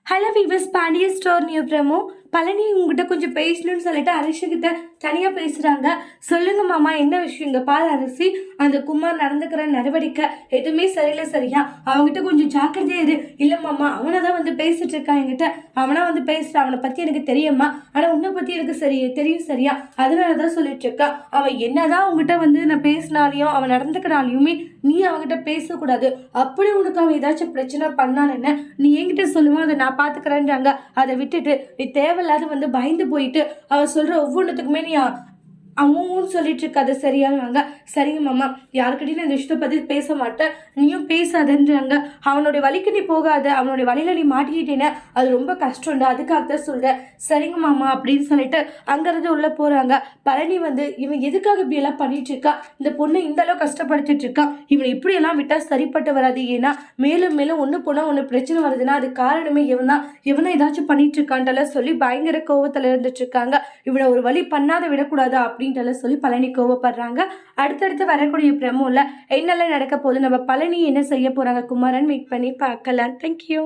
Hello viewers, Pandiya store new promo. Palani உங்ககிட்ட கொஞ்சம் பேசணும்னு சொல்லிட்டு அரசிக்கிட்ட தனியாக பேசுகிறாங்க. சொல்லுங்க மாமா, என்ன விஷயம்? இங்கே பால் அரசி, அந்த குமார் நடந்துக்கிற நடவடிக்கை எதுவுமே சரியில்லை, சரியா? அவங்ககிட்ட கொஞ்சம் ஜாக்கிரதையா இரு. இல்லை மாமா, அவனை தான் வந்து பேசிட்டு இருக்கான் என்கிட்ட. அவனா வந்து பேசுகிறான். அவனை பற்றி எனக்கு தெரியுமா? ஆனால் உன்னை பற்றி எனக்கு தெரியும், சரியா? அதனால தான் சொல்லிட்டு இருக்கான். அவன் என்னதான் உங்ககிட்ட வந்து நான் பேசினாலையும் அவன் நடந்துக்கிறாலையுமே நீ அவங்ககிட்ட பேசக்கூடாது. அப்படி உனக்கு அவன் ஏதாச்சும் பிரச்சனை பண்ணான்னு நீ என்கிட்ட சொல்லுவான், அதை நான் பார்த்துக்கிறேன்றாங்க. அதை விட்டுட்டு நீ தேவையில்லாத வந்து பயந்து போயிட்டு அவன் சொல்ற ஒவ்வொன்றுத்துக்குமே நீ அவன் சொல்லிட்டு இருக்காது, சரியானுவாங்க. சரிங்க மாமா, யாருக்கிட்டையும் நான் இந்த விஷயத்தை பற்றி பேச மாட்டேன், நீயும் பேசாதன்றாங்க. அவனுடைய வழிக்கு நீ போகாத, அவனுடைய வழியில நீ மாட்டிக்கிட்டேன்னு அது ரொம்ப கஷ்டம்டா, அதுக்காக தான் சொல்கிறேன். சரிங்க மாமா அப்படின்னு சொல்லிட்டு அங்கேருந்து உள்ளே போகிறாங்க. பழனி வந்து இவன் எதுக்காக இப்படி எல்லாம் பண்ணிட்டு இருக்கா, இந்த பொண்ணை இந்த அளவு கஷ்டப்படுத்திட்டு இருக்கான், இவனை இப்படியெல்லாம் விட்டால் சரிப்பட்டு வராது. ஏன்னா மேலும் மேலும் ஒன்று போனால் ஒன்று பிரச்சனை வருதுன்னா அது காரணமே இவன் தான். இவனை ஏதாச்சும் பண்ணிட்டு இருக்கான்ட்டெல்லாம் சொல்லி பயங்கர கோவத்தில் இருந்துட்டு இருக்காங்க. இவனை ஒரு வழி பண்ணாத விடக்கூடாதா அப்படின்ட்டு சொல்லி பழனி கோவப்படுறாங்க. அடுத்தடுத்து வரக்கூடிய பிரமோல என்னெல்லாம் நடக்க போகுது, நம்ம பழனி என்ன செய்ய போறாங்க குமாரன், வெயிட் பண்ணி பார்க்கலாம். தேங்க்யூ.